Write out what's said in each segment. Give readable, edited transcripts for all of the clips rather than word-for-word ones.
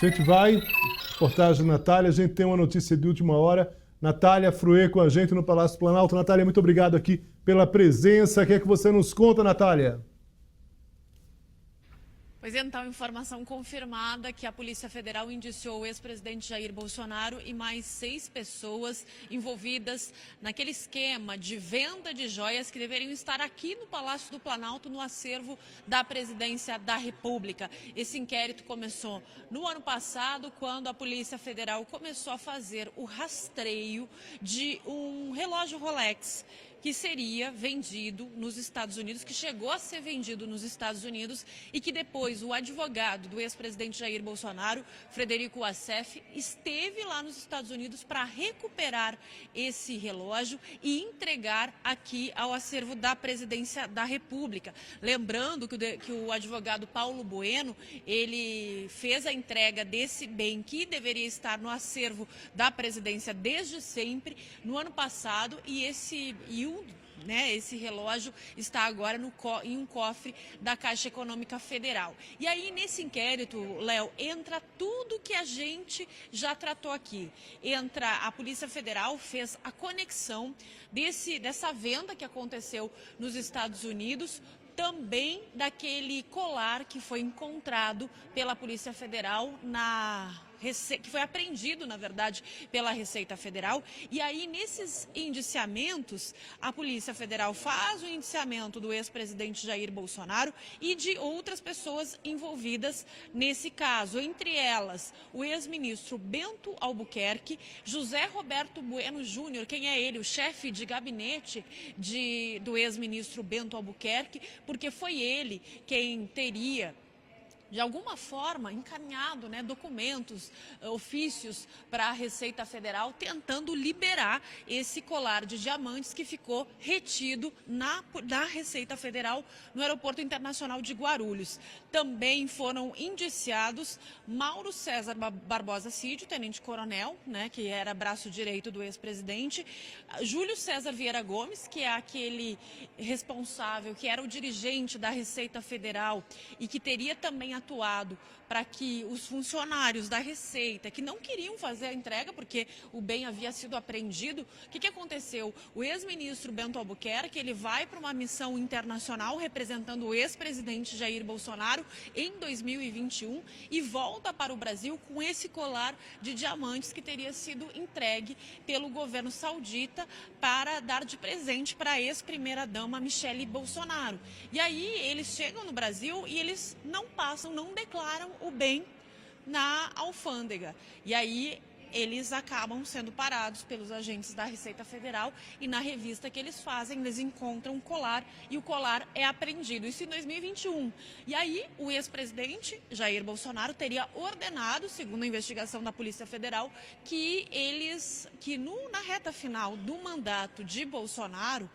A gente vai, reportagem da Natália, a gente tem uma notícia de última hora. Natália Fruê com a gente no Palácio do Planalto. Natália, muito obrigado aqui pela presença. O que é que você nos conta, Natália? Pois então, informação confirmada que a Polícia Federal indiciou o ex-presidente Jair Bolsonaro e mais 6 pessoas envolvidas naquele esquema de venda de joias que deveriam estar aqui no Palácio do Planalto, no acervo da Presidência da República. Esse inquérito começou no ano passado, quando a Polícia Federal começou a fazer o rastreio de um relógio Rolex que seria vendido nos Estados Unidos, que chegou a ser vendido nos Estados Unidos e que depois o advogado do ex-presidente Jair Bolsonaro, Frederico Wassef, esteve lá nos Estados Unidos para recuperar esse relógio e entregar aqui ao acervo da Presidência da República. Lembrando que o advogado Paulo Bueno, ele fez a entrega desse bem que deveria estar no acervo da Presidência desde sempre, no ano passado, esse relógio está agora em um cofre da Caixa Econômica Federal. E aí, nesse inquérito, Léo, entra tudo que a gente já tratou aqui. Entra a Polícia Federal, fez a conexão dessa venda que aconteceu nos Estados Unidos, também daquele colar que foi encontrado pela Polícia Federal que foi apreendido, na verdade, pela Receita Federal. E aí, nesses indiciamentos, a Polícia Federal faz o indiciamento do ex-presidente Jair Bolsonaro e de outras pessoas envolvidas nesse caso. Entre elas, o ex-ministro Bento Albuquerque, José Roberto Bueno Júnior, quem é ele? O chefe de gabinete do ex-ministro Bento Albuquerque, porque foi ele quem teria, de alguma forma, encaminhado documentos, ofícios para a Receita Federal, tentando liberar esse colar de diamantes que ficou retido da Receita Federal no Aeroporto Internacional de Guarulhos. Também foram indiciados Mauro César Barbosa Cid, tenente-coronel, que era braço direito do ex-presidente, Júlio César Vieira Gomes, que é aquele responsável, que era o dirigente da Receita Federal e que teria também atuado para que os funcionários da Receita, que não queriam fazer a entrega porque o bem havia sido apreendido, o que aconteceu? O ex-ministro Bento Albuquerque, ele vai para uma missão internacional representando o ex-presidente Jair Bolsonaro em 2021 e volta para o Brasil com esse colar de diamantes que teria sido entregue pelo governo saudita para dar de presente para a ex-primeira-dama Michele Bolsonaro. E aí eles chegam no Brasil e eles não declaram o bem na alfândega. E aí eles acabam sendo parados pelos agentes da Receita Federal e na revista que eles fazem, eles encontram um colar e o colar é apreendido. Isso em 2021. E aí o ex-presidente Jair Bolsonaro teria ordenado, segundo a investigação da Polícia Federal, na reta final do mandato de Bolsonaro,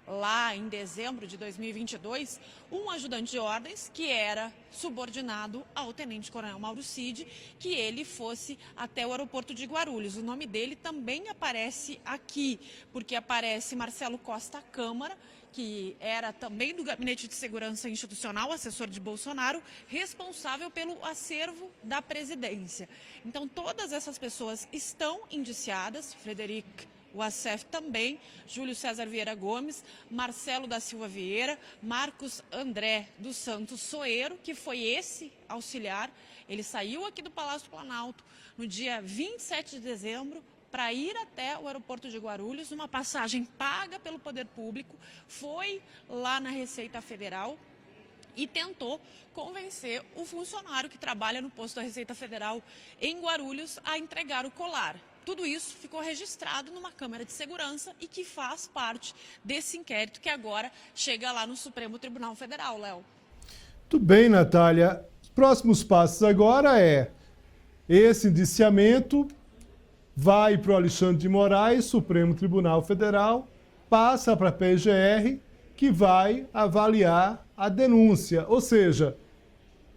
lá em dezembro de 2022, um ajudante de ordens que era subordinado ao tenente-coronel Mauro Cid, que ele fosse até o aeroporto de Guarulhos. O nome dele também aparece aqui, porque aparece Marcelo Costa Câmara, que era também do Gabinete de Segurança Institucional, assessor de Bolsonaro, responsável pelo acervo da presidência. Então, todas essas pessoas estão indiciadas, Frederico Wassef também, Júlio César Vieira Gomes, Marcelo da Silva Vieira, Marcos André dos Santos Soeiro, que foi esse auxiliar. Ele saiu aqui do Palácio do Planalto no dia 27 de dezembro para ir até o aeroporto de Guarulhos, numa passagem paga pelo poder público, foi lá na Receita Federal e tentou convencer o funcionário que trabalha no posto da Receita Federal em Guarulhos a entregar o colar. Tudo isso ficou registrado numa câmera de segurança e que faz parte desse inquérito que agora chega lá no Supremo Tribunal Federal, Léo. Tudo bem, Natália. Os próximos passos agora esse indiciamento vai para o Alexandre de Moraes, Supremo Tribunal Federal, passa para a PGR, que vai avaliar a denúncia. Ou seja,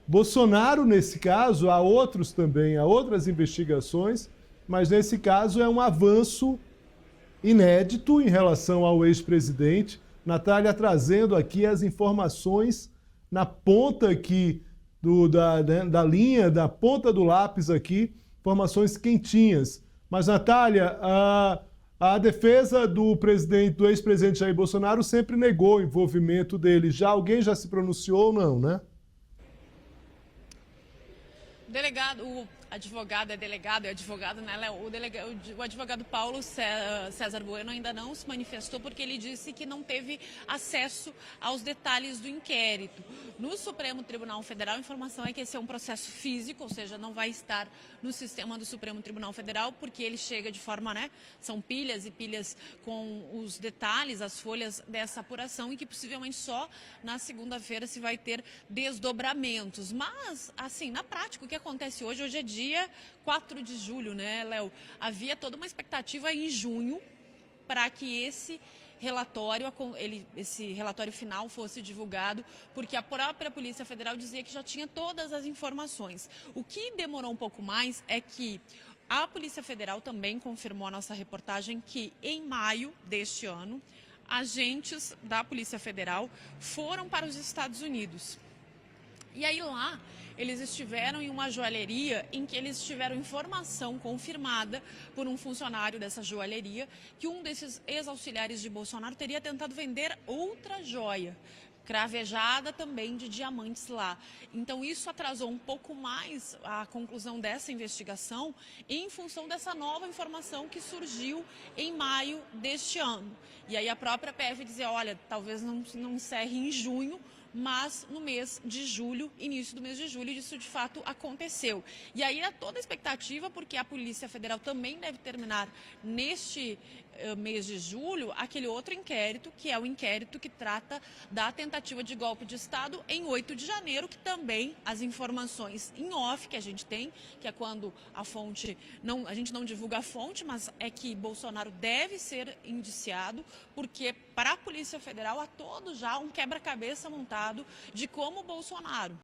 Bolsonaro, nesse caso, há outros também, há outras investigações, mas nesse caso é um avanço inédito em relação ao ex-presidente. Natália trazendo aqui as informações na ponta aqui da linha, da ponta do lápis aqui, informações quentinhas. Mas, Natália, a defesa do ex-presidente Jair Bolsonaro sempre negou o envolvimento dele. Alguém já se pronunciou ou não, né? Delegado, o advogado é advogado, né, Léo? O advogado Paulo César Bueno ainda não se manifestou porque ele disse que não teve acesso aos detalhes do inquérito. No Supremo Tribunal Federal, a informação é que esse é um processo físico, ou seja, não vai estar no sistema do Supremo Tribunal Federal, porque ele chega de forma, né, são pilhas e pilhas com os detalhes, as folhas dessa apuração, e que possivelmente só na segunda-feira se vai ter desdobramentos. Mas, assim, na prática, o que acontece hoje é dia 4 de julho, né, Léo? Havia toda uma expectativa em junho para que esse relatório final fosse divulgado, porque a própria Polícia Federal dizia que já tinha todas as informações. O que demorou um pouco mais é que a Polícia Federal também confirmou a nossa reportagem que em maio deste ano, agentes da Polícia Federal foram para os Estados Unidos. E aí lá, eles estiveram em uma joalheria em que eles tiveram informação confirmada por um funcionário dessa joalheria que um desses ex-auxiliares de Bolsonaro teria tentado vender outra joia, cravejada também de diamantes lá. Então isso atrasou um pouco mais a conclusão dessa investigação em função dessa nova informação que surgiu em maio deste ano. E aí a própria PF dizia, olha, talvez não encerre em junho, mas no mês de julho, início do mês de julho, isso de fato aconteceu. E aí há toda a expectativa, porque a Polícia Federal também deve terminar neste mês de julho aquele outro inquérito, que é o inquérito que trata da tentativa de golpe de Estado em 8 de janeiro, que também as informações em off que a gente tem, que é quando a fonte, a gente não divulga a fonte, mas é que Bolsonaro deve ser indiciado, porque para a Polícia Federal há todo já um quebra-cabeça montado de como Bolsonaro